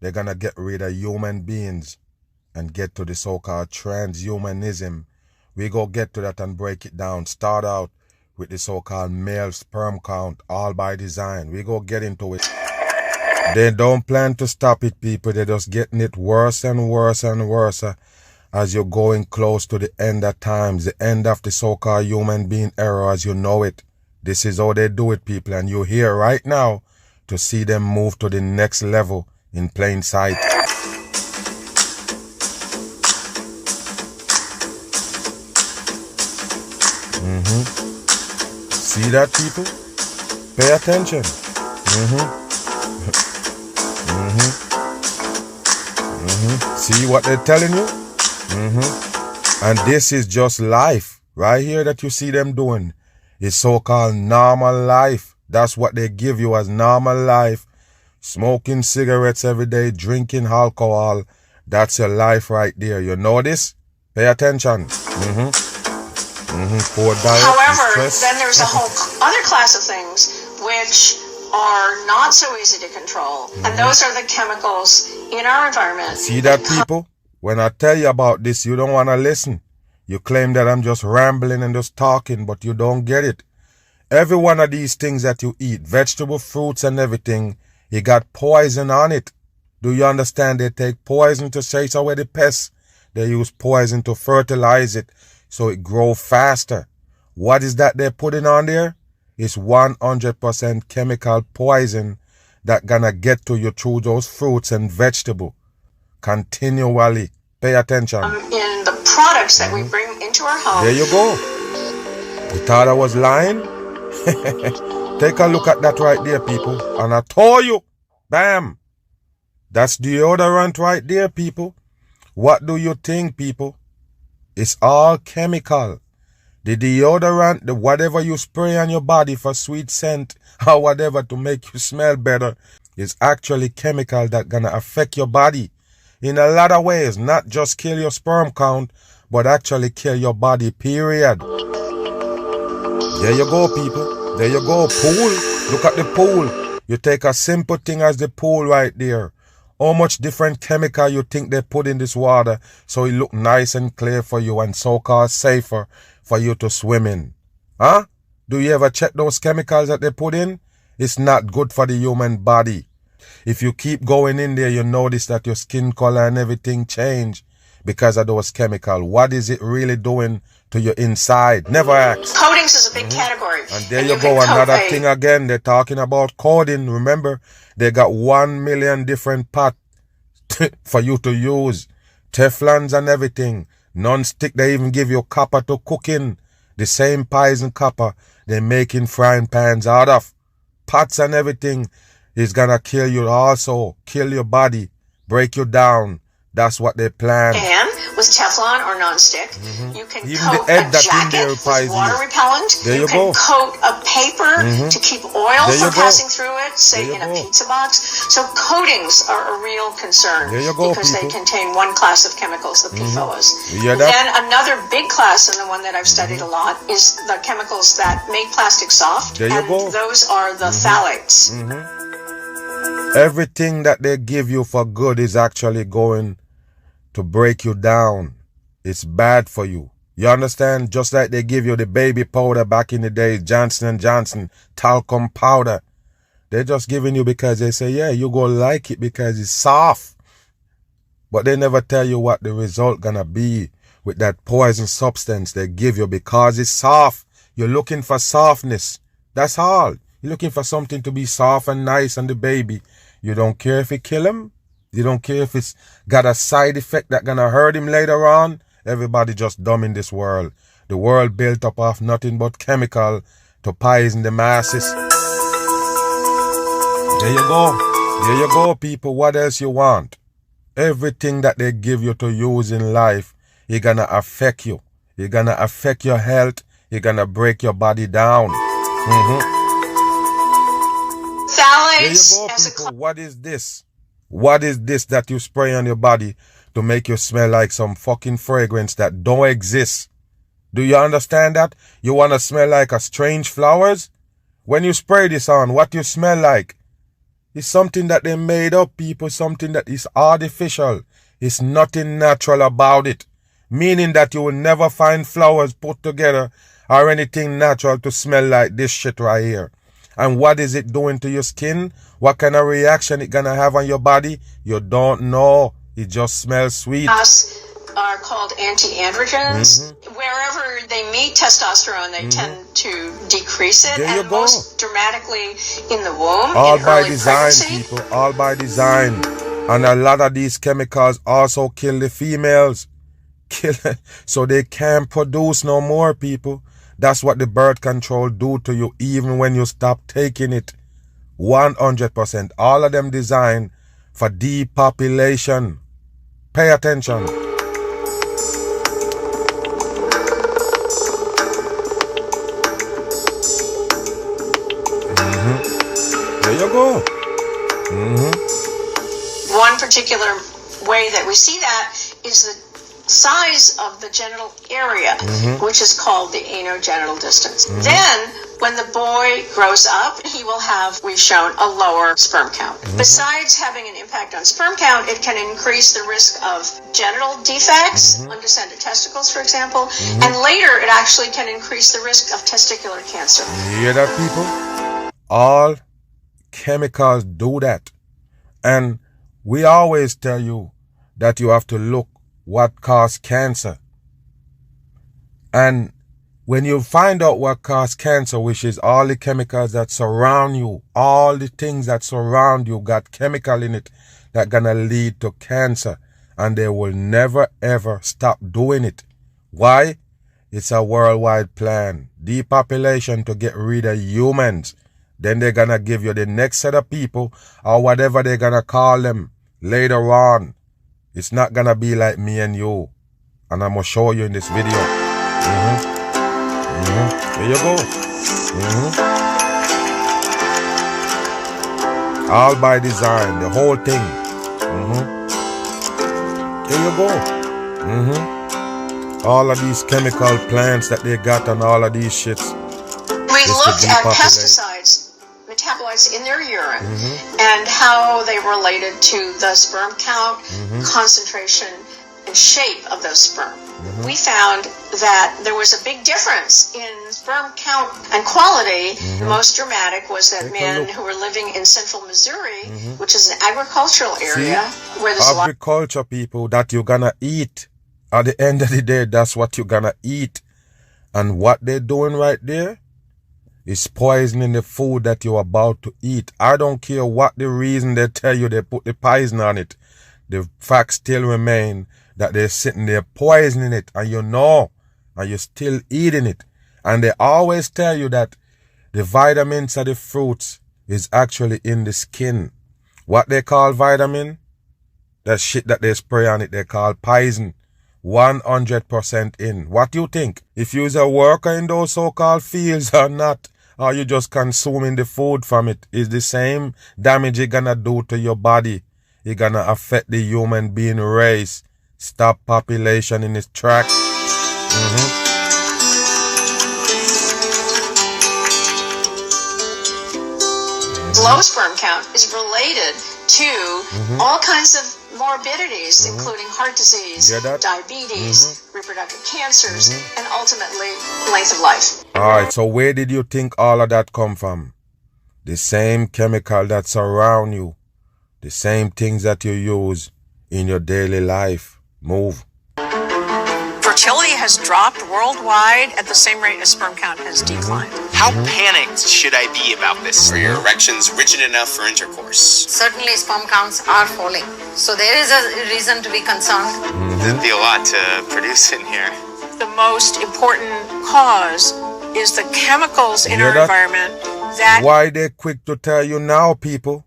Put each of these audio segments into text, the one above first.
They're gonna get rid of human beings and get to the so-called transhumanism. We go get to that and break it down. Start out with the so-called male sperm count, all by design. We go get into it. They don't plan to stop it, people. They're just getting it worse and worse and worse as you're going close to the end of times, the end of the so-called human being era as you know it. This is how they do it, people. And you're here right now to see them move to the next level in plain sight. See that, people? Pay attention. See what they're telling you? And this is just life. Right here that you see them doing is so-called normal life. That's what they give you as normal life. Smoking cigarettes every day, drinking alcohol. That's your life right there. You know this? Pay attention. Poor diet. However, then there's a whole other class of things which are not so easy to control. And those are the chemicals in our environment. See that, people? When I tell you about this, you don't want to listen. You claim that I'm just rambling and just talking, but you don't get it. Every one of these things that you eat, vegetable, fruits and everything, it got poison on it. Do you understand? They take poison to chase away the pests. They use poison to fertilize it so it grows faster. What is that they're putting on there? It's 100% chemical poison that gonna get to you through those fruits and vegetables continually. Pay attention. In the products that we bring into our home. There you go. You thought I was lying? Take a look at that right there, people. And I told you. Bam. That's deodorant right there, people. What do you think, people? It's all chemical. The deodorant, the whatever you spray on your body for sweet scent or whatever to make you smell better is actually chemical that gonna affect your body in a lot of ways. Not just kill your sperm count, but actually kill your body, period. There you go, people. There you go. Pool. Look at the pool. You take a simple thing as the pool right there. How much different chemical you think they put in this water so it look nice and clear for you and so-called safer for you to swim in? Huh? Do you ever check those chemicals that they put in? It's not good for the human body. If you keep going in there, you notice that your skin color and everything change because of those chemicals. What is it really doing to your inside? Never ask. Coatings is a big category. And there you go, another thing again. They're talking about coding. Remember, they got 1 million different pots for you to use. Teflons and everything. Non-stick, they even give you copper to cook in. The same pies and copper they're making frying pans out of. Pots and everything is gonna kill you also. Kill your body. Break you down. That's what they plan. And with Teflon or non-stick, you can Even coat the egg a that's in jacket there with water repellent. There you can go. coat a paper to keep oil There you from go. passing through it, say There you in a go. pizza box. So coatings are a real concern There you go, because people. they contain one class of chemicals, the PFOAs. You hear that? Then another big class, and the one that I've studied a lot, is the chemicals that make plastic soft. There you and go. those are the phthalates. Everything that they give you for good is actually going to break you down. It's bad for you. You understand? Just like they give you the baby powder back in the days, Johnson & Johnson, talcum powder. They're just giving you because they say, yeah, you go like it because it's soft. But they never tell you what the result gonna be with that poison substance they give you because it's soft. You're looking for softness. That's all. You're looking for something to be soft and nice on the baby. You don't care if it kill him. You don't care if it's got a side effect that gonna hurt him later on. Everybody just dumb in this world. The world built up of nothing but chemical to poison the masses. There you go. There you go, people. What else you want? Everything that they give you to use in life, it's gonna affect you. It's gonna affect your health. It's gonna break your body down. Phthalates. There you go, people. What is this? What is this that you spray on your body to make you smell like some fucking fragrance that don't exist? Do you understand that? You want to smell like a strange flowers? When you spray this on, what you smell like? It's something that they made up, people, something that is artificial. It's nothing natural about it. Meaning that you will never find flowers put together or anything natural to smell like this shit right here. And what is it doing to your skin? What kind of reaction it gonna have on your body? You don't know. It just smells sweet. Are called anti-androgens. Wherever they meet testosterone, they tend to decrease it, There you and go. most dramatically in the womb. All in by early design, pregnancy. people. All by design. And a lot of these chemicals also kill the females. So they can't produce no more, people. That's what the birth control do to you even when you stop taking it. 100%. All of them designed for depopulation. Pay attention. There you go. One particular way that we see that is the size of the genital area, which is called the anogenital distance. Then, when the boy grows up, he will have, we've shown, a lower sperm count. Besides having an impact on sperm count, it can increase the risk of genital defects, undescended testicles, for example, and later it actually can increase the risk of testicular cancer. You hear that, people? All chemicals do that. And we always tell you that you have to look what causes cancer. And when you find out what causes cancer, which is all the chemicals that surround you, all the things that surround you got chemical in it that gonna lead to cancer. And they will never ever stop doing it. Why? It's a worldwide plan. Depopulation to get rid of humans. Then they're gonna give you the next set of people or whatever they're gonna call them later on. It's not gonna be like me and you. And I'm gonna show you in this video. There you go. All by design, the whole thing. There you go. All of these chemical plants that they got and all of these shits. We looked at pesticides, metabolites in their urine, and how they related to the sperm count, concentration, and shape of those sperm. We found that there was a big difference in sperm count and quality. The most dramatic was that men who were living in central Missouri, which is an agricultural area, where there's agriculture, people, that you're gonna eat. At the end of the day, that's what you're gonna eat. And what they're doing right there is poisoning the food that you're about to eat. I don't care what the reason they tell you they put the poison on it. The fact still remain that they're sitting there poisoning it, and you know, and you're still eating it. And they always tell you that the vitamins of the fruits is actually in the skin. What they call vitamin, that shit that they spray on it, they call poison. 100% in. What you think? If you're a worker in those so-called fields or not, or you just consuming the food from it, is the same damage it gonna do to your body. It gonna affect the human being race. Stop population in its track. Low sperm count is related to all kinds of morbidities, including heart disease, diabetes, reproductive cancers, and ultimately length of life. Alright, so where did you think all of that come from? The same chemical that surround you. The same things that you use in your daily life. Move. Fertility has dropped worldwide at the same rate as sperm count has declined. How panicked should I be about this? Are your erections rigid enough for intercourse? Certainly sperm counts are falling. So there is a reason to be concerned. There'd be a lot to produce in here. The most important cause is the chemicals in our environment that... Why they quick to tell you now, people?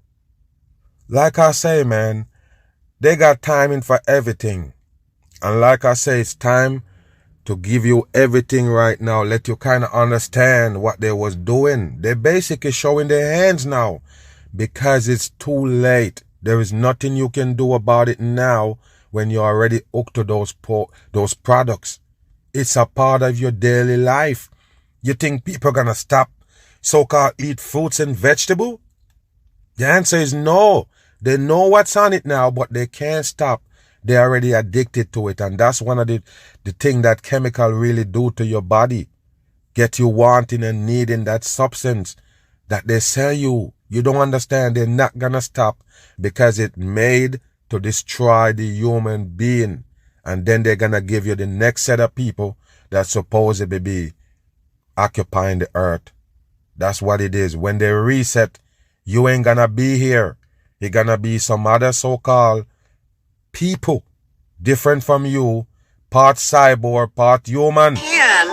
Like I say, man, they got timing for everything. And like I say, it's time to give you everything right now. Let you kind of understand what they was doing. They're basically showing their hands now because it's too late. There is nothing you can do about it now when you're already hooked to those products. It's a part of your daily life. You think people are going to stop so-called eat fruits and vegetables? The answer is no. They know what's on it now, but they can't stop. They're already addicted to it. And that's one of the thing that chemical really do to your body. Get you wanting and needing that substance that they sell you. You don't understand. They're not going to stop because it's made to destroy the human being. And then they're going to give you the next set of people that supposedly be occupying the earth. That's what it is. When they reset, you ain't going to be here. You're going to be some other so-called people different from you, part cyborg, part human. Can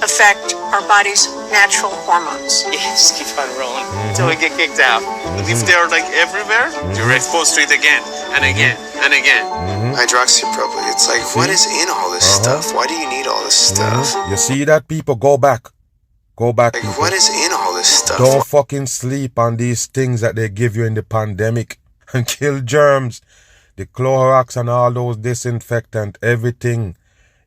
affect our body's natural hormones. Yeah, just keep on rolling until we get kicked out. If they're like everywhere, you're exposed to it again and again and again. Hydroxypropyl. It's like, what is in all this stuff? Why do you need all this stuff? You see that, people? Go back. Go back, Like, people. what is in all this stuff? Don't fucking sleep on these things that they give you in the pandemic and kill germs. The Clorox and all those disinfectant, everything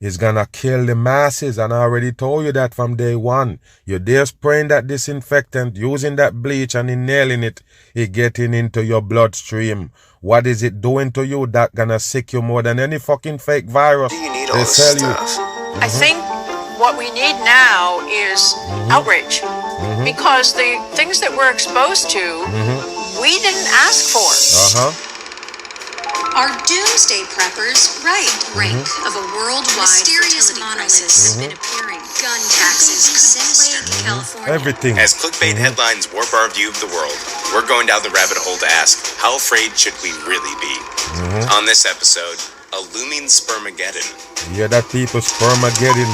is gonna kill the masses. And I already told you that from day one. You're there spraying that disinfectant, using that bleach and inhaling it, it getting into your bloodstream. What is it doing to you? That gonna sick you more than any fucking fake virus. Why do you need all They this sell stuff? I think what we need now is outrage. Because the things that we're exposed to, we didn't ask for. Are doomsday preppers right? Brink of a worldwide mysterious monoliths have been appearing. Gun taxes, sinister California. Everything. As clickbait headlines warp our view of the world, we're going down the rabbit hole to ask, how afraid should we really be? On this episode, a looming spermageddon. Yeah, that people spermageddon.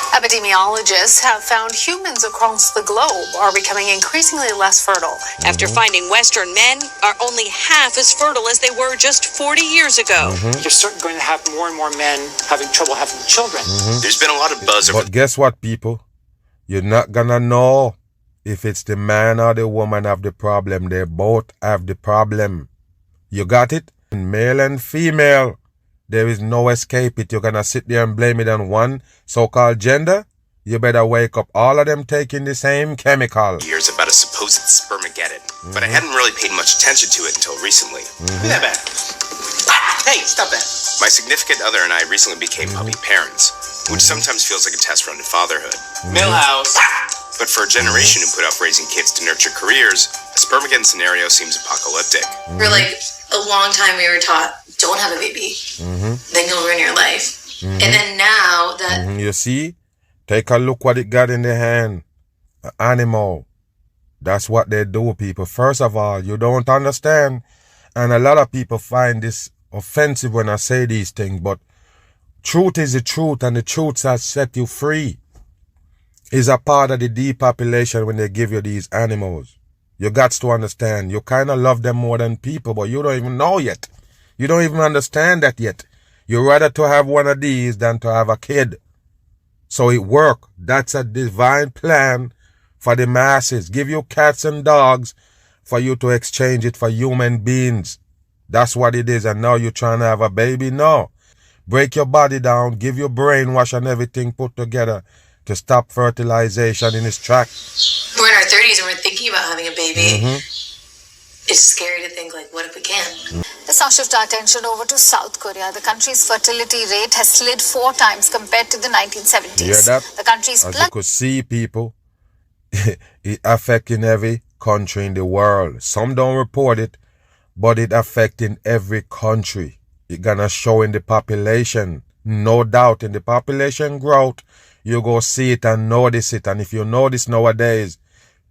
Epidemiologists have found humans across the globe are becoming increasingly less fertile. After finding Western men are only half as fertile as they were just 40 years ago. You're certainly going to have more and more men having trouble having children. There's been a lot of buzz over But guess what, people? You're not gonna know if it's the man or the woman have the problem. They both have the problem. You got it? Male and female. There is no escape it. You're gonna sit there and blame it on one so-called gender? You better wake up. All of them taking the same chemical. years about a supposed spermageddon, but I hadn't really paid much attention to it until recently. Give that back. Hey, stop that. My significant other and I recently became puppy parents, which sometimes feels like a test run to fatherhood. Millhouse. But for a generation who put off raising kids to nurture careers, a spermageddon scenario seems apocalyptic. For like a long time, we were taught, don't have a baby, then you'll ruin your life. And then now that You see? Take a look what it got in the hand. An animal. That's what they do, people. First of all, you don't understand. And a lot of people find this offensive when I say these things, but truth is the truth, and the truth has set you free. Is a part of the depopulation when they give you these animals. You got to understand. You kind of love them more than people, but you don't even know yet. You don't even understand that yet. You'd rather to have one of these than to have a kid. So it work. That's a divine plan for the masses. Give you cats and dogs for you to exchange it for human beings. That's what it is. And now you're trying to have a baby? No. Break your body down. Give your brainwash and everything put together to stop fertilization in its track. we're in our 30s and we're thinking about having a baby, it's scary to think, like, what if we can? Let's now shift our attention over to South Korea. The country's fertility rate has slid 4 times compared to the 1970s. You hear that? The country's As you could see, people, it affecting every country in the world. Some don't report it, but it affecting every country. It gonna show in the population. No doubt in the population growth, you go see it and notice it. And if you notice nowadays,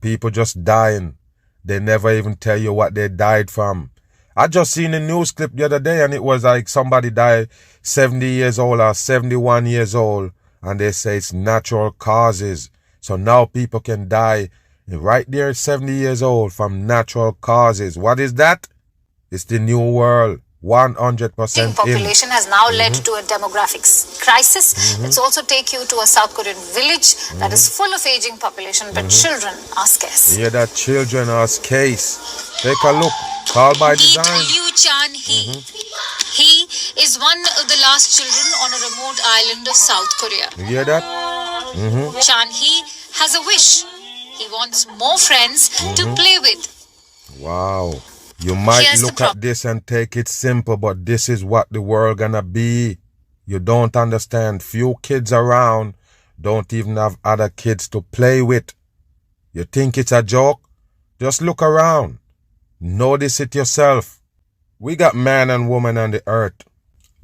people just dying. They never even tell you what they died from. I just seen a news clip the other day and it was like somebody died 70 years old or 71 years old. And they say it's natural causes. So now people can die right there at 70 years old from natural causes. What is that? It's the new world. 100% population has now led to a demographic crisis. Let's also take you to a South Korean village that is full of aging population, but children are scarce. Yeah, that children are scarce. Take a look. Call by design. Liu Chan-hee. He is one of the last children on a remote island of South Korea. You hear that? Chan-hee has a wish. He wants more friends to play with. Wow. You might Here's the look at this and take it simple, but this is what the world gonna be. You don't understand. Few kids around don't even have other kids to play with. You think it's a joke? Just look around. Notice it yourself. We got man and woman on the earth.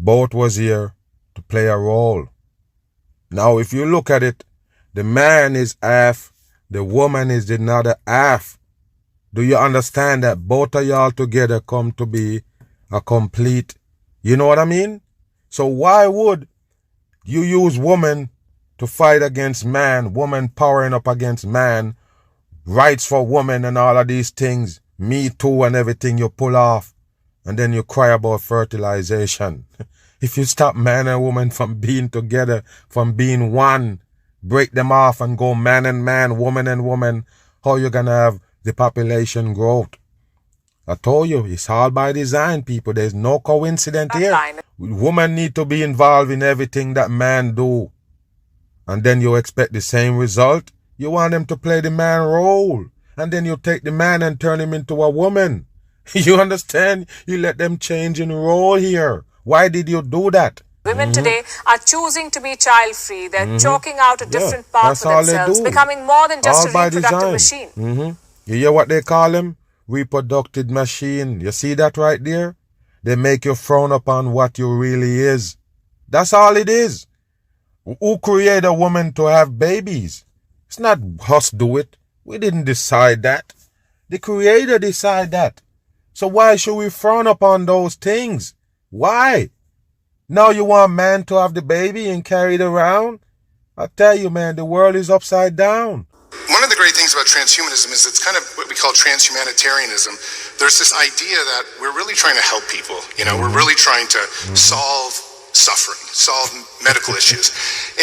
Both was here to play a role. Now, if you look at it, the man is half, the woman is the other half. Do you understand that both of y'all together come to be a complete, you know what I mean? So why would you use woman to fight against man, woman powering up against man, rights for women and all of these things, Me Too and everything you pull off, and then you cry about fertilization? If you stop man and woman from being together, from being one, break them off and go man and man, woman and woman, how you gonna have the population growth? I told you, it's all by design, people. There's no coincidence here. Women need to be involved in everything that man do. And then you expect the same result? You want them to play the man role. And then you take the man and turn him into a woman. You understand? You let them change in role here. Why did you do that? Women today are choosing to be child-free. They're chalking out a different path for themselves, becoming more than just all a reproductive machine. You hear what they call them? Reproductive machine. You see that right there? They make you frown upon what you really is. That's all it is. Who created a woman to have babies? It's not us do it. We didn't decide that. The Creator decided that. So why should we frown upon those things? Why? Now you want man to have the baby and carry it around? I tell you, man, the world is upside down. One of the great things about transhumanism is it's kind of what we call transhumanitarianism. There's this idea that we're really trying to help people. You know, we're really trying to solve suffering, solve medical issues.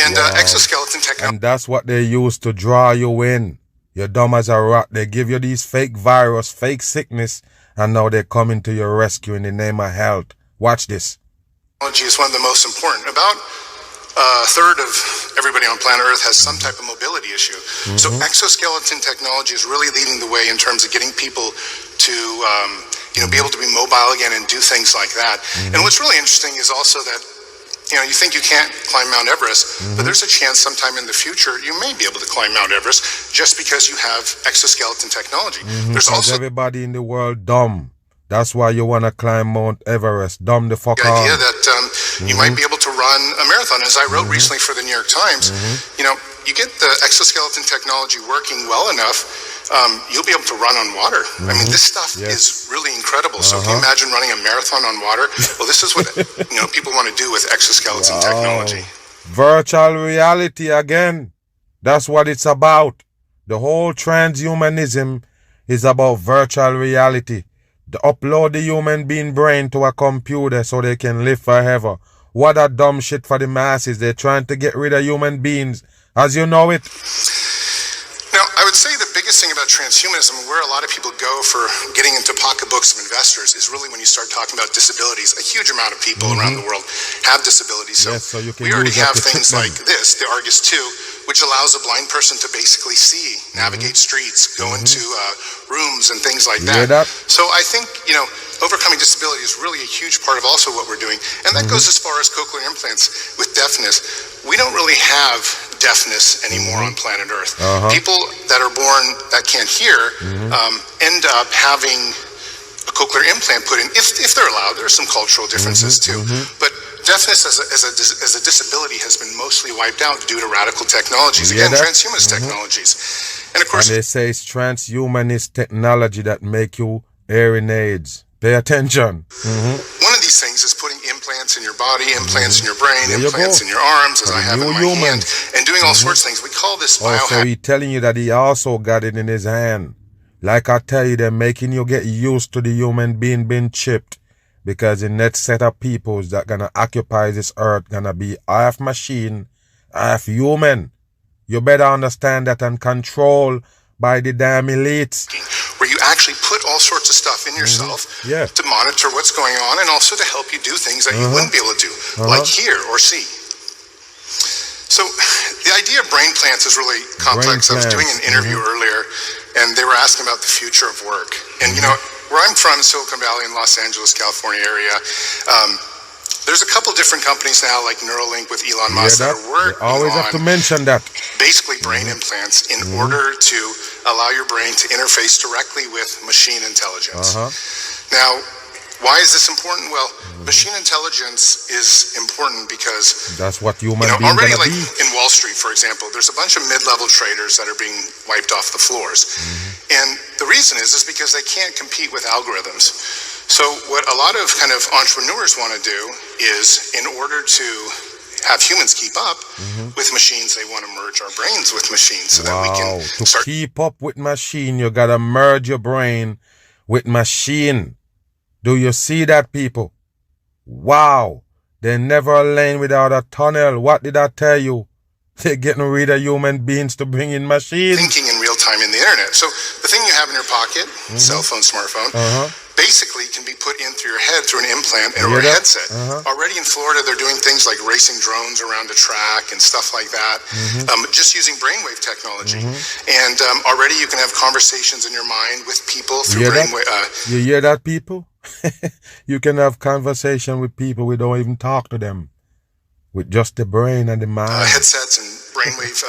And exoskeleton technology. And that's what they use to draw you in. You're dumb as a rock. They give you these fake virus, fake sickness, and now they're coming to your rescue in the name of health. Watch this. Technology is one of the most important. About a third of everybody on planet Earth has some type of mobility issue. So exoskeleton technology is really leading the way in terms of getting people to be able to be mobile again and do things like that. And what's really interesting is also that you think you can't climb Mount Everest, but there's a chance sometime in the future you may be able to climb Mount Everest just because you have exoskeleton technology. There's also everybody in the world dumb. That's why you want to climb Mount Everest. Dumb the fuck the out. idea that you might be able to run a marathon. As I wrote recently for the New York Times, you get the exoskeleton technology working well enough, you'll be able to run on water. I mean, this stuff is really incredible. So can you imagine running a marathon on water? Well, this is what people want to do with exoskeleton technology. Virtual reality again. That's what it's about. The whole transhumanism is about virtual reality. To upload the human being brain to a computer so they can live forever. What a dumb shit for the masses. They're trying to get rid of human beings as you know it. Now, I would say the biggest thing about transhumanism, where a lot of people go for getting into pocketbooks of investors, is really when you start talking about disabilities. A huge amount of people around the world have disabilities. So, we already have things like this, the Argus 2, which allows a blind person to basically see, navigate streets, go into rooms and things like that. So I think, overcoming disability is really a huge part of also what we're doing. And that goes as far as cochlear implants with deafness. We don't really have deafness anymore on planet Earth. People that are born that can't hear end up having a cochlear implant put in, if they're allowed. There are some cultural differences too. But deafness as a disability has been mostly wiped out due to radical technologies. Again, transhumanist technologies. And of course, they say it's transhumanist technology that make you hearing aids. Pay attention. One of these things is putting implants in your body, implants in your brain, implants in your arms, as I have in my hand, and doing all sorts of things. We call this biohacking. So he's telling you that he also got it in his hand. Like I tell you, they're making you get used to the human being being chipped. Because the next set of peoples that gonna occupy this earth gonna be half machine, half human. You better understand that and control by the damn elites. Where you actually put all sorts of stuff in yourself to monitor what's going on and also to help you do things that you wouldn't be able to do, like hear or see. So the idea of brain plants is really complex. I was doing an interview earlier, and they were asking about the future of work. And you know, where I'm from, Silicon Valley in Los Angeles, California area, there's a couple different companies now, like Neuralink with Elon Musk, that are working always have to mention that. Basically brain implants in order to allow your brain to interface directly with machine intelligence. Now, why is this important? Well, machine intelligence is important because that's what human beings already, gonna like be. in Wall Street, for example, there's a bunch of mid-level traders that are being wiped off the floors. And the reason is because they can't compete with algorithms. So what a lot of kind of entrepreneurs want to do is, in order to have humans keep up with machines, they want to merge our brains with machines so that we can start. Keep up with machine, you gotta merge your brain with machine. Do you see that, people? Wow. They never a lane without a tunnel. What did I tell you? They're getting rid of human beings to bring in machines. Thinking in real time in the internet. So the thing you have in your pocket, cell phone, smartphone, basically can be put in through your head through an implant or a headset. Already in Florida, they're doing things like racing drones around a track and stuff like that, just using brainwave technology. And already you can have conversations in your mind with people through brainwave. You hear that, people? You can have conversation with people. We don't even talk to them. With just the brain and the mind. Headsets and brainwave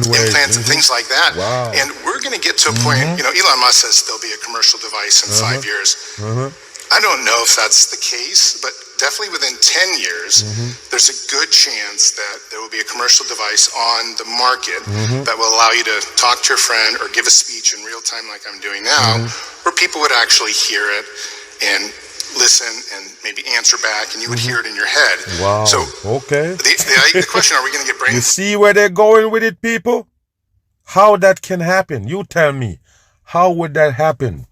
implants and things like that. Wow. And we're going to get to a point, you know, Elon Musk says there'll be a commercial device in 5 years. I don't know if that's the case, but definitely within 10 years, there's a good chance that there will be a commercial device on the market that will allow you to talk to your friend or give a speech in real time like I'm doing now, where people would actually hear it and listen and maybe answer back, and you would hear it in your head. Wow. So, okay. The question, are we going to get brain... You see where they're going with it, people? How that can happen? You tell me. How would that happen?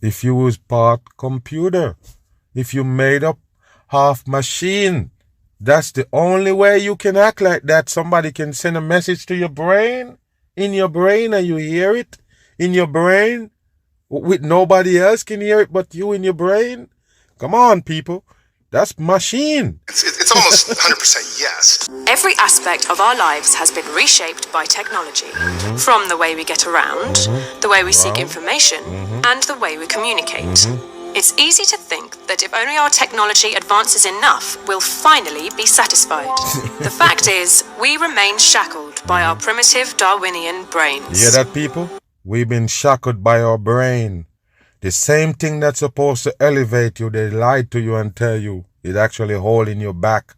If you was part computer. If you made up half machine. That's the only way you can act like that. Somebody can send a message to your brain. In your brain, and you hear it. In your brain. With nobody else can hear it but you in your brain? Come on, people. That's machine. It's almost 100% yes. Every aspect of our lives has been reshaped by technology. From the way we get around, the way we seek information, and the way we communicate. It's easy to think that if only our technology advances enough, we'll finally be satisfied. The fact is, we remain shackled by our primitive Darwinian brains. You hear that, people? We've been shackled by our brain. The same thing that's supposed to elevate you, they lied to you and tell you it's actually holding you back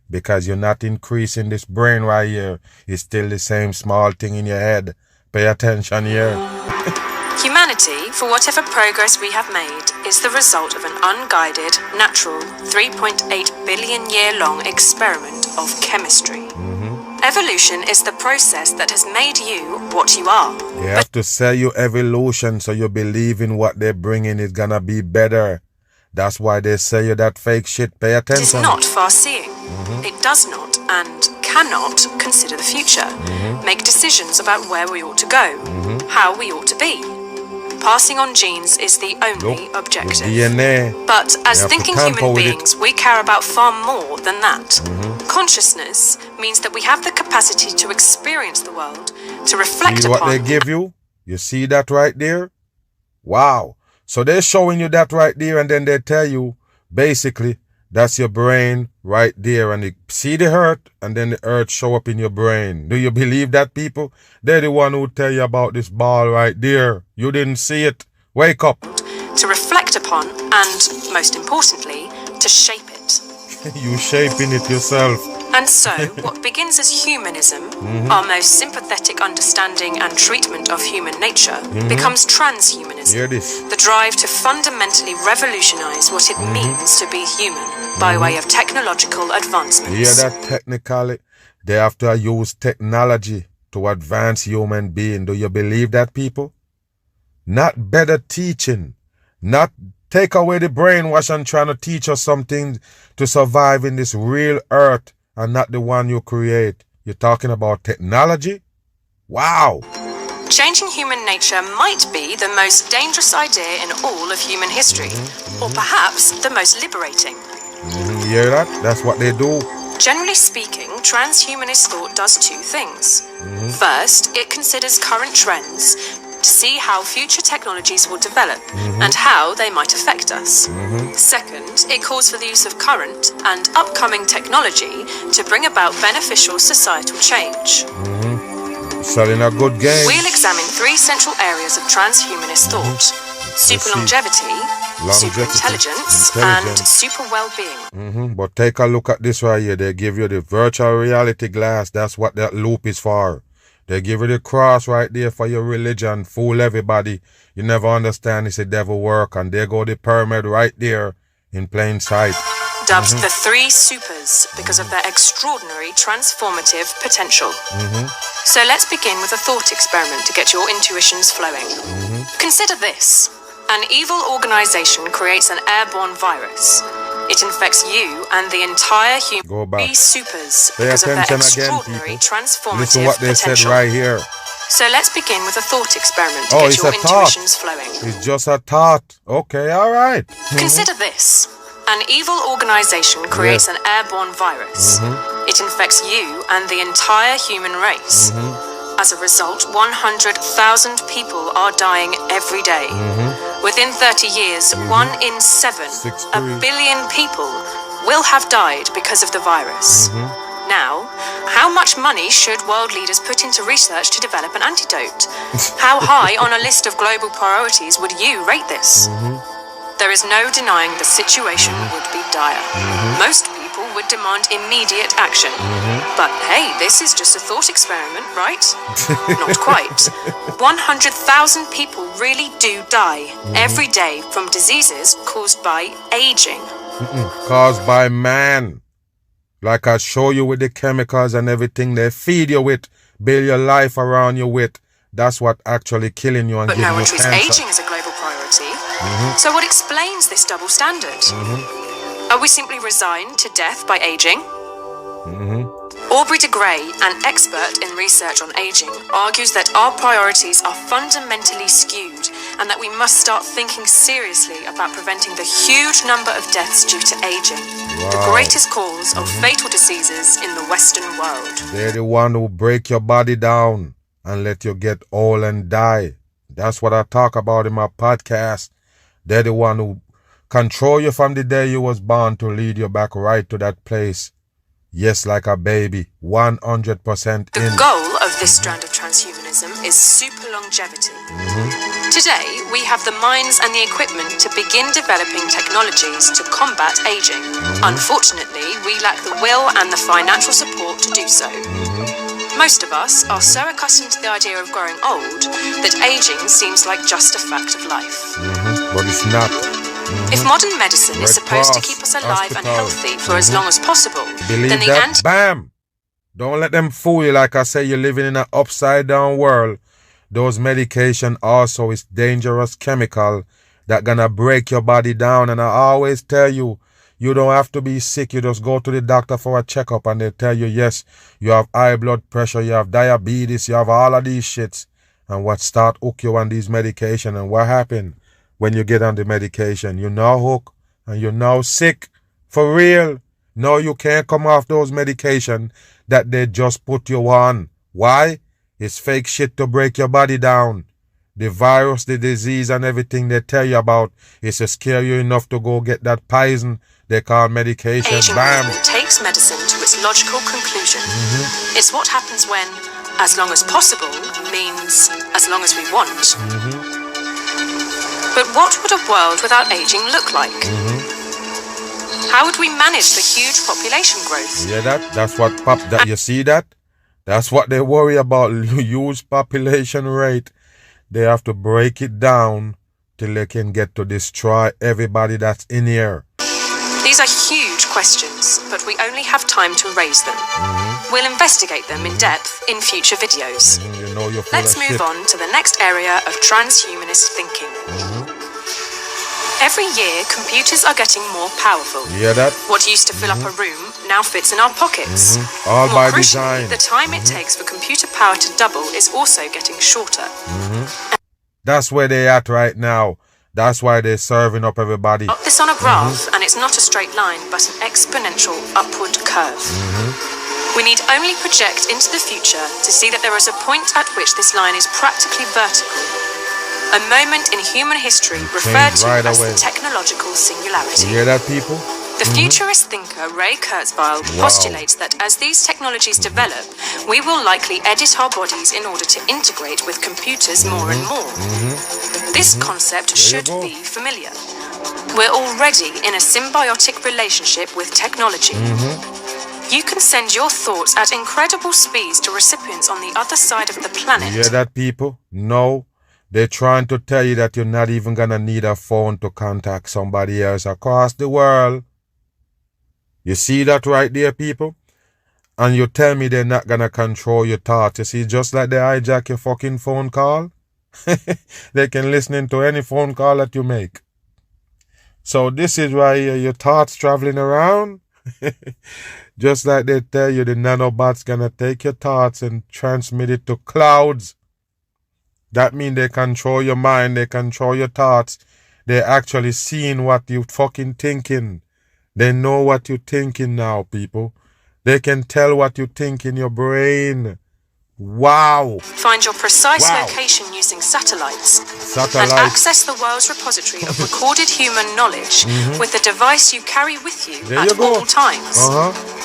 because you're not increasing this brain right here. It's still the same small thing in your head. Pay attention here. Humanity, for whatever progress we have made, is the result of an unguided, natural, 3.8 billion year long experiment of chemistry. Evolution is the process that has made you what you are. They have to sell you evolution so you believe in what they're bringing is gonna be better. That's why they sell you that fake shit. Pay attention. It is not far-seeing. It does not and cannot consider the future, make decisions about where we ought to go, how we ought to be. Passing on genes is the only objective. DNA. But as thinking human beings, we care about far more than that. Consciousness means that we have the capacity to experience the world, to reflect upon. See what they give you? You see that right there? Wow. So they're showing you that right there, and then they tell you, basically, that's your brain right there. And you see the earth, and then the earth show up in your brain. Do you believe that, people? They're the one who tell you about this ball right there. You didn't see it. Wake up. To reflect upon, and most importantly, to shape it. You shaping it yourself. And so, what begins as humanism, our most sympathetic understanding and treatment of human nature, becomes transhumanism. Hear this. The drive to fundamentally revolutionize what it means to be human by way of technological advancements. Hear that? Technically, they have to use technology to advance human being. Do you believe that, people? Not better teaching. Not take away the brainwash and trying to teach us something to survive in this real earth and not the one you create. You're talking about technology? Wow. Changing human nature might be the most dangerous idea in all of human history, or perhaps the most liberating. You hear that? That's what they do. Generally speaking, transhumanist thought does two things. First, it considers current trends to see how future technologies will develop and how they might affect us. Second, it calls for the use of current and upcoming technology to bring about beneficial societal change. Selling a good game. We'll examine three central areas of transhumanist thought: super longevity, super intelligence, and super well-being. But take a look at this right here. They give you the virtual reality glass. That's what that loop is for. They give you the cross right there for your religion. Fool everybody. You never understand it's a devil work. And there go the pyramid right there in plain sight. Dubbed the three supers because of their extraordinary transformative potential. So let's begin with a thought experiment to get your intuitions flowing. Consider this. An evil organization creates an airborne virus. It infects you and the entire human supers because of their extraordinary transformative Listen what they potential. said right here. So let's begin with a thought experiment to get your intuitions flowing. It's just a thought. Okay, all right. Consider this. An evil organization creates an airborne virus. It infects you and the entire human race. As a result, 100,000 people are dying every day. Within 30 years, 1 in 7, a billion people, will have died because of the virus. Now, how much money should world leaders put into research to develop an antidote? How high on a list of global priorities would you rate this? There is no denying the situation would be dire. Most people would demand immediate action. But hey, this is just a thought experiment, right? Not quite. 100,000 people really do die every day from diseases caused by aging. Caused by man. Like I show you with the chemicals and everything they feed you with, build your life around you with. That's what actually killing you and but giving no one you treats cancer. aging as a global priority. So what explains this double standard? Are we simply resigned to death by aging? Aubrey de Grey, an expert in research on aging, argues that our priorities are fundamentally skewed and that we must start thinking seriously about preventing the huge number of deaths due to aging, the greatest cause of fatal diseases in the Western world. They're the one who break your body down and let you get old and die. That's what I talk about in my podcast. They're the one who control you from the day you was born to lead you back right to that place. Yes, like a baby, 100% in. The goal of this strand of transhumanism is super longevity. Today, we have the minds and the equipment to begin developing technologies to combat aging. Unfortunately, we lack the will and the financial support to do so. Most of us are so accustomed to the idea of growing old that aging seems like just a fact of life. But it's not. If modern medicine is supposed to keep us alive and healthy for as long as possible, Believe then the that? Bam! Don't let them fool you. Like I say, you're living in an upside down world. Those medication also is dangerous chemical that gonna break your body down. And I always tell you, you don't have to be sick. You just go to the doctor for a checkup and they tell you, yes, you have high blood pressure, you have diabetes, you have all of these shits. And what start hook you on these medication? And what happen when you get on the medication? You now hook and you're now sick. For real. No, you can't come off those medication that they just put you on. Why? It's fake shit to break your body down. The virus, the disease and everything they tell you about is to scare you enough to go get that poison they call medication. Aging Bam! movement takes medicine to its logical conclusion. It's what happens when, as long as possible, means as long as we want. But what would a world without aging look like? How would we manage the huge population growth? Yeah, that's what that you see that? That's what they worry about, huge population rate. They have to break it down till they can get to destroy everybody that's in here. These are huge questions, but we only have time to raise them. We'll investigate them in depth in future videos. You know you're full Let's of move shit. on to the next area of transhumanist thinking. Every year, computers are getting more powerful. You hear that? What used to fill up a room now fits in our pockets. All More by crucially, design. the time it takes for computer power to double is also getting shorter. That's where they at right now. That's why they're serving up everybody. This on a graph, and it's not a straight line, but an exponential upward curve. We need only project into the future to see that there is a point at which this line is practically vertical. A moment in human history referred to right as away. the technological singularity. You hear that, people? The futurist thinker Ray Kurzweil postulates that as these technologies develop, we will likely edit our bodies in order to integrate with computers more and more. This concept should be familiar. We're already in a symbiotic relationship with technology. You can send your thoughts at incredible speeds to recipients on the other side of the planet. You hear that, people? No. They're trying to tell you that you're not even gonna need a phone to contact somebody else across the world. You see that right there, people? And you tell me they're not gonna control your thoughts. You see, just like they hijack your fucking phone call, they can listen into any phone call that you make. So this is why your thoughts traveling around. Just like they tell you the nanobots gonna take your thoughts and transmit it to clouds. That means they control your mind, they control your thoughts. They're actually seeing what you fucking thinking. They know what you're thinking now, people. They can tell what you think in your brain. Wow. Find your precise location using satellites. And access the world's repository of recorded human knowledge with the device you carry with you at all times.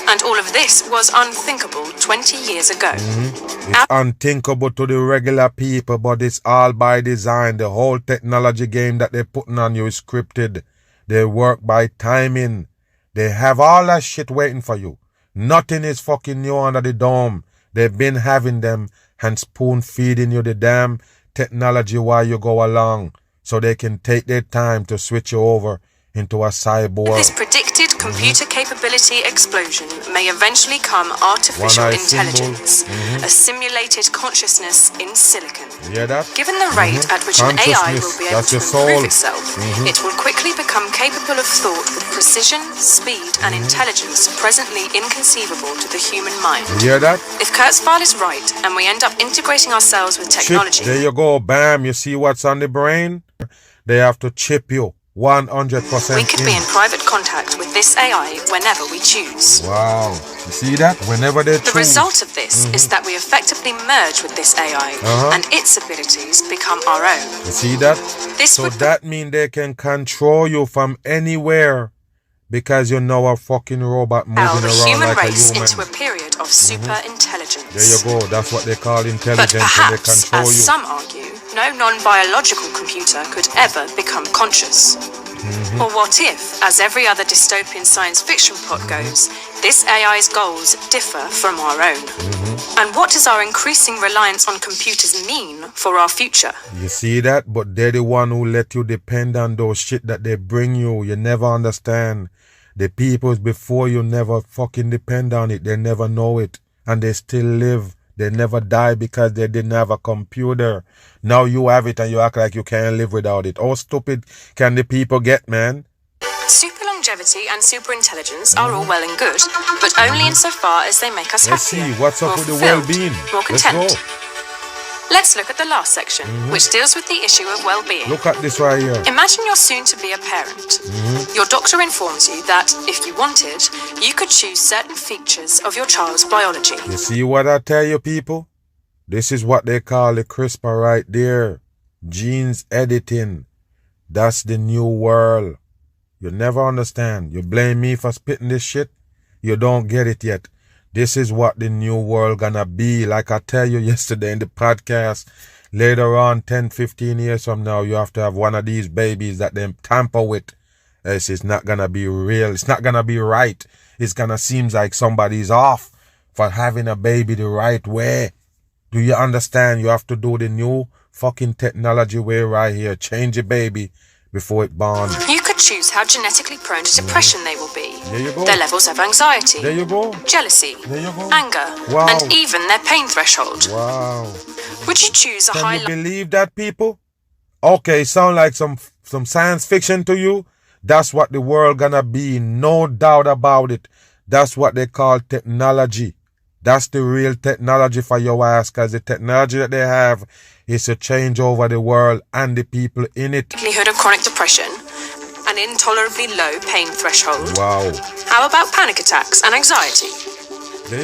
And all of this was unthinkable 20 years ago. It's unthinkable to the regular people, but it's all by design. The whole technology game that they're putting on you is scripted. They work by timing. They have all that shit waiting for you. Nothing is fucking new under the dome. They've been having them and spoon feeding you the damn technology while you go along, so they can take their time to switch you over into a cyborg. This predicted computer capability explosion may eventually come artificial intelligence, a simulated consciousness in silicon. You hear that? Given the rate at which an AI will be able to improve itself, it will quickly become capable of thought with precision, speed, and intelligence presently inconceivable to the human mind. You hear that? If Kurzweil is right, and we end up integrating ourselves with technology... Chip, there you go, bam, you see what's on the brain? They have to chip you 100%. We could be in private contact with this AI whenever we choose. Wow. You see that? Whenever they choose. The result of this is that we effectively merge with this AI and its abilities become our own. You see that? So that means they can control you from anywhere because you're now a fucking robot moving around like a human. The human race into a period of super intelligence. There you go. That's what they call intelligence. But perhaps, when they control as you. some argue, no non-biological computer could ever become conscious. Or what if, as every other dystopian science fiction plot goes, this AI's goals differ from our own? And what does our increasing reliance on computers mean for our future? You see that? But they're the one who let you depend on those shit that they bring you. You never understand. The peoples before you never fucking depend on it. They never know it. And they still live. They never die because they didn't have a computer. Now you have it and you act like you can't live without it. How stupid can the people get, man? Super longevity and super intelligence are all well and good, but only insofar as they make us Let's happier, see what's up more with the fulfilled, well-being. more Let's content. go. Let's look at the last section, which deals with the issue of well-being. Look at this right here. Imagine you're soon to be a parent. Your doctor informs you that, if you wanted, you could choose certain features of your child's biology. You see what I tell you, people? This is what they call the CRISPR right there. Genes editing. That's the new world. You never understand. You blame me for spitting this shit? You don't get it yet. This is what the new world gonna be. Like I tell you yesterday in the podcast, later on, 10, 15 years from now, you have to have one of these babies that them tamper with. It's not gonna be real. It's not gonna be right. It's gonna seem like somebody's off for having a baby the right way. Do you understand? You have to do the new fucking technology way right here. Change your baby before it born. You could choose how genetically prone to depression they will be, There you go. their levels of anxiety, There you go. jealousy, There you go. anger, Wow. and even their pain threshold. Wow. Would you choose a Can high you believe that, people? Okay, sound like some science fiction to you? That's what the world gonna be, no doubt about it. That's what they call technology. That's the real technology for your ass, because the technology that they have is to change over the world and the people in it. Likelihood of chronic depression, an intolerably low pain threshold. Wow. How about panic attacks and anxiety?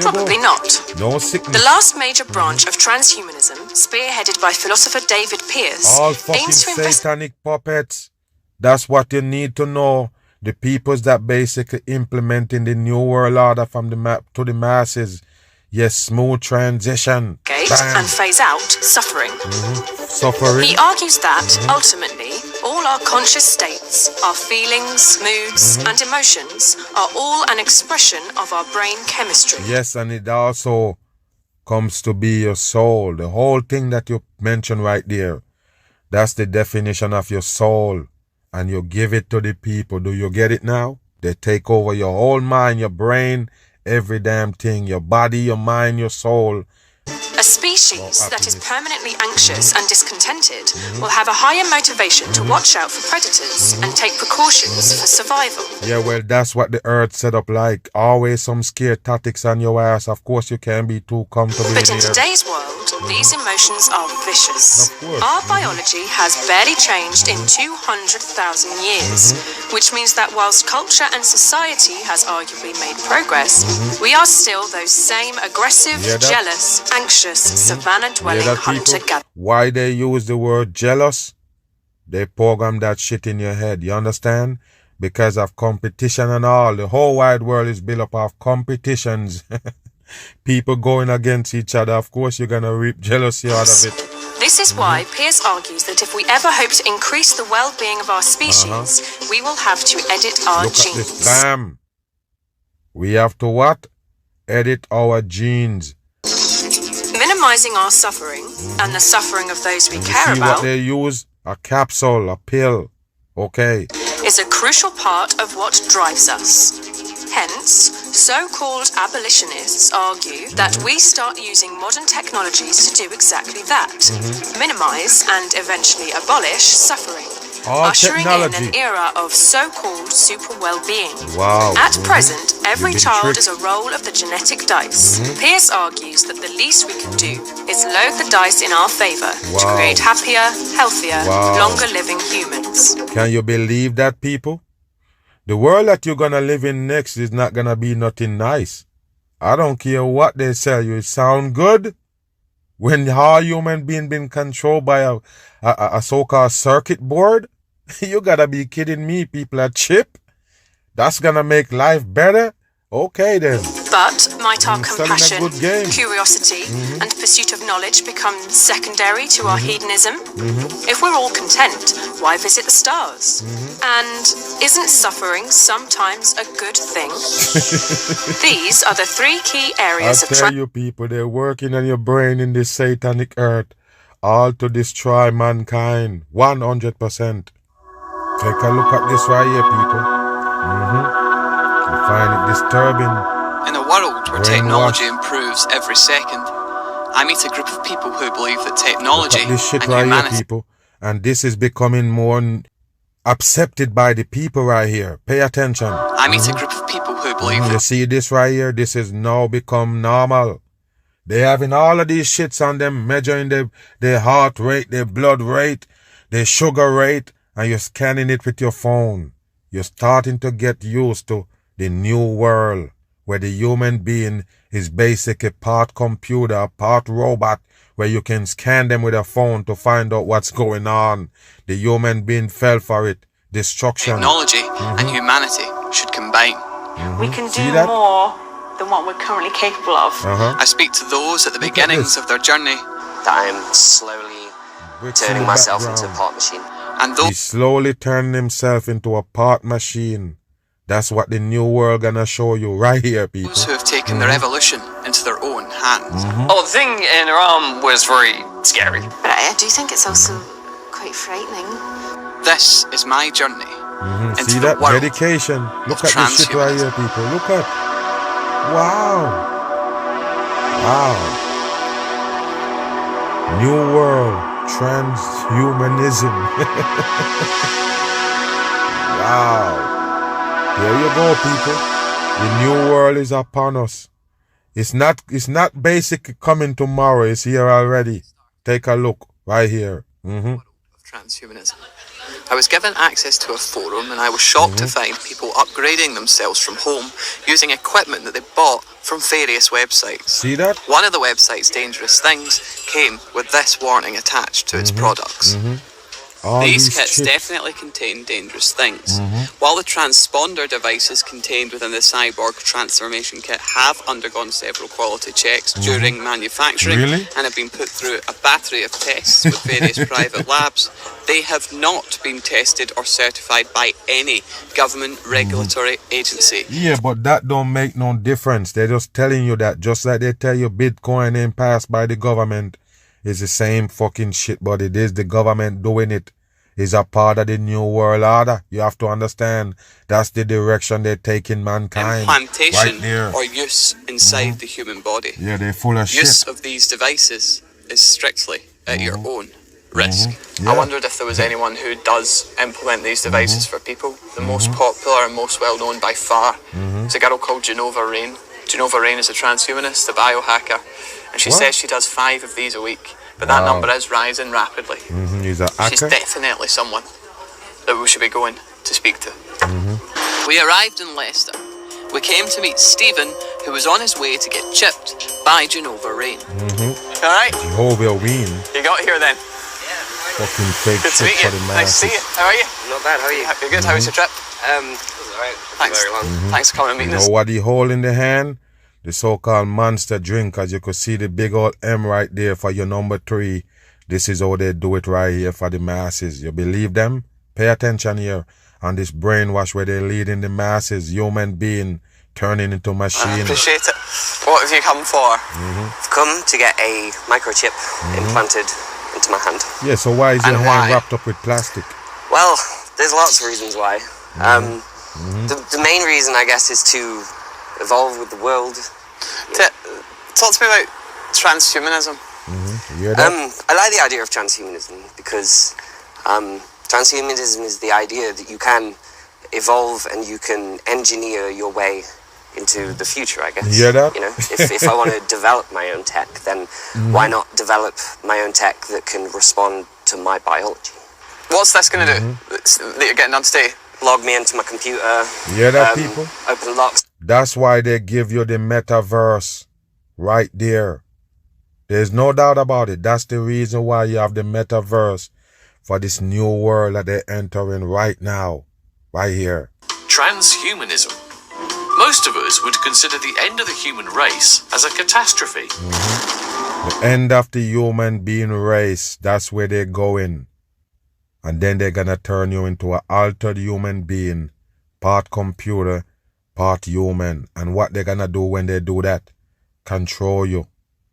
Probably not. No sickness. The last major branch of transhumanism, spearheaded by philosopher David Pearce, all fucking satanic puppets. That's what you need to know. The peoples that basically implementing the new world order from the map to the masses. Yes, smooth transition. And phase out suffering. Suffering. He argues that, ultimately, all our conscious states, our feelings, moods, and emotions are all an expression of our brain chemistry. Yes, and it also comes to be your soul. The whole thing that you mentioned right there, that's the definition of your soul. And you give it to the people. Do you get it now? They take over your whole mind, your brain, every damn thing, your body, your mind, your soul. A species that is permanently anxious and discontented will have a higher motivation to watch out for predators and take precautions for survival. Yeah, well, that's what the earth set up like. Always some scare tactics on your ass. Of course, you can't be too comfortable. But in today's world, these emotions are vicious. Our biology has barely changed in 200,000 years, which means that whilst culture and society has arguably made progress, we are still those same aggressive, jealous, anxious, savannah-dwelling hunter-gatherer. Why they use the word jealous? They program that shit in your head, you understand? Because of competition and all. The whole wide world is built up of competitions. People going against each other. Of course you're gonna reap jealousy out of it. This is why Pearce argues that if we ever hope to increase the well-being of our species, we will have to edit our genes. Look at this. Bam! We have to what? Edit our genes. Minimizing our suffering and the suffering of those we care see about. What they use? A capsule, a pill. Okay. Is a crucial part of what drives us. Hence, so-called abolitionists argue that we start using modern technologies to do exactly that. Minimize and eventually abolish suffering. Ushering in an era of so-called super well-being. Wow. At present, every child is a roll of the genetic dice. Pearce argues that the least we can do is load the dice in our favor to create happier, healthier, longer-living humans. Can you believe that, people? The world that you're gonna live in next is not gonna be nothing nice. I don't care what they sell you. It sound good? When all human being been controlled by a so-called circuit board? You gotta be kidding me, people. A chip? That's gonna make life better? Okay then. But might our compassion, curiosity, and pursuit of knowledge become secondary to our hedonism? If we're all content, why visit the stars? And isn't suffering sometimes a good thing? These are the three key areas I tell you, people, they're working on your brain in this satanic earth, all to destroy mankind, 100%. Take a look at this right here, people. You find it disturbing. In a world where technology improves every second, I meet a group of people who believe that technology Look at this shit and right humanity... here, people. And this is becoming more accepted by the people right here. Pay attention. I meet a group of people who believe You see this right here? This is now become normal. They having all of these shits on them, measuring their heart rate, their blood rate, their sugar rate, and you're scanning it with your phone. You're starting to get used to the new world where the human being is basically part computer, part robot, where you can scan them with a phone to find out what's going on. The human being fell for it. Destruction. Technology and humanity should combine. We can do more than what we're currently capable of. I speak to those at the beginnings of their journey. That I'm slowly turning myself into a part machine. And He's slowly turning himself into a part machine. That's what the new world gonna show you right here, people. Those who have taken their evolution into their own hands. Oh, the thing in her arm was very scary. But I do think it's also quite frightening. This is my journey into See the that world dedication? Look at this shit right here, people. Look at. Wow. Wow. New world. Transhumanism. Wow. There you go, people. The new world is upon us. It's not basically coming tomorrow. It's here already. Take a look right here. Transhumanism. I was given access to a forum and I was shocked to find people upgrading themselves from home using equipment that they bought from various websites. See that? One of the website's dangerous things came with this warning attached to its products. These kits definitely contain dangerous things. While the transponder devices contained within the cyborg transformation kit have undergone several quality checks during manufacturing and have been put through a battery of tests with various private labs, they have not been tested or certified by any government regulatory agency. Yeah, but that don't make no difference. They're just telling you that, just like they tell you Bitcoin ain't passed by the government. It's the same fucking shit, but it is the government doing it. It's a part of the new world order. You have to understand that's the direction they're taking mankind. Implantation right or use inside the human body. Yeah, they're full of Use shit. of these devices is strictly at your own risk. I wondered if there was anyone who does implement these devices for people. The most popular and most well known by far is a girl called Genova Rain. Genova Rain is a transhumanist, a biohacker, and she says she does 5 of these a week. But that number is rising rapidly. He's a hacker. She's definitely someone that we should be going to speak to. We arrived in Leicester. We came to meet Stephen, who was on his way to get chipped by Genova Rain. Alright? Jehovah Ween. You got here then? Fucking fake Good to shit meet for you. the Nice to see you. How are you? Not bad, how are you? You're good. How was your trip? It was alright. Thanks. Very long. Thanks for coming and meeting You us. know what he hold in the hand? The so-called monster drink, as you could see the big old M right there for your number 3. This is how they do it right here for the masses. You believe them? Pay attention here. On this brainwash where they're leading the masses, human being turning into machine. I appreciate it. What have you come for? I've come to get a microchip implanted into my hand. Yeah, so why is your And hand why? wrapped up with plastic? Well, there's lots of reasons why. The main reason, I guess, is to evolve with the world. Talk to me about transhumanism. You hear that? I like the idea of transhumanism because transhumanism is the idea that you can evolve and you can engineer your way into the future, I guess. You hear that? You know, if I want to develop my own tech, then why not develop my own tech that can respond to my biology? What's this going to do that you're getting done today? Log me into my computer. You hear that, people? Open locks. That's why they give you the metaverse right there. There's no doubt about it. That's the reason why you have the metaverse for this new world that they're entering right now. Right here. Transhumanism. Most of us would consider the end of the human race as a catastrophe. The end of the human being race. That's where they're going. And then they're gonna turn you into an altered human being. Part computer, part human. And what they're gonna do when they do that? Control you.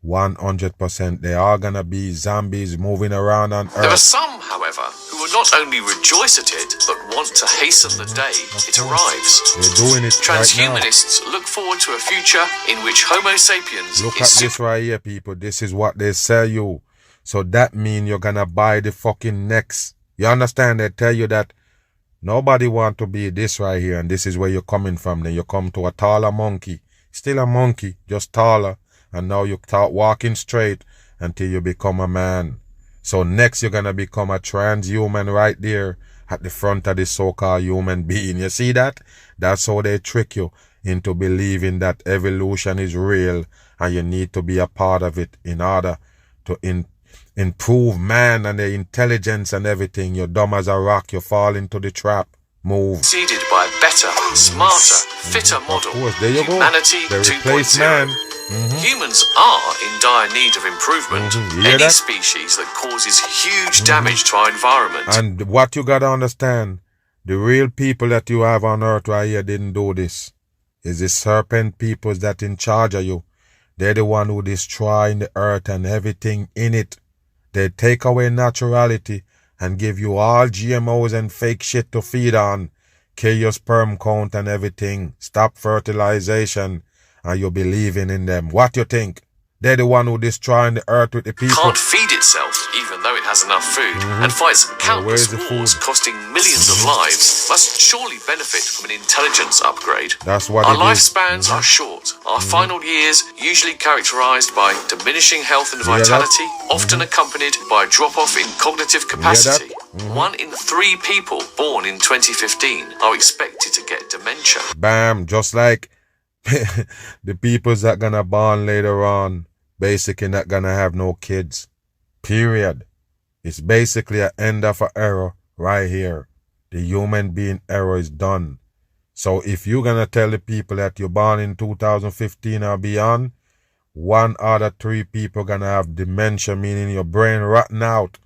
100%. They are gonna be zombies moving around on Earth. There are some, however, who will not only rejoice at it, but want to hasten the day it arrives. They're doing it right now. Transhumanists look forward to a future in which Homo sapiens Look is at this right here, people. This is what they sell you. So that means you're gonna buy the fucking next. You understand? They tell you that nobody want to be this right here, and this is where you're coming from. Then you come to a taller monkey. Still a monkey, just taller. And now you start walking straight until you become a man. So next you're gonna become a transhuman right there at the front of the so-called human being. You see that? That's how they trick you into believing that evolution is real and you need to be a part of it in order to improve man and the intelligence and everything. You're dumb as a rock. You fall into the trap. Move. Seeded by a better, smarter, fitter model. Of course, there you go. Humanity They replace 2.0. man. Humans are in dire need of improvement. You hear Any that? species that causes huge damage to our environment. And what you gotta understand, the real people that you have on earth right here didn't do this. It's the serpent peoples that in charge of you. They're the one who destroy the earth and everything in it. They take away naturality and give you all GMOs and fake shit to feed on. Kill your sperm count and everything. Stop fertilization. And you're believing in them. What you think? They're the one who destroying the earth with the people. Can't feed itself, even though it has enough food, and fights countless wars costing millions of lives, must surely benefit from an intelligence upgrade. That's what Our it is. lifespans are short. Our final years usually characterized by diminishing health and vitality, often accompanied by a drop-off in cognitive capacity. 1 in 3 people born in 2015 are expected to get dementia. Bam, just like the peoples that gonna born later on, basically not gonna have no kids. Period. It's basically an end of an era right here. The human being era is done. So if you're gonna tell the people that you're born in 2015 or beyond, 1 out of 3 people gonna have dementia, meaning your brain rotten out.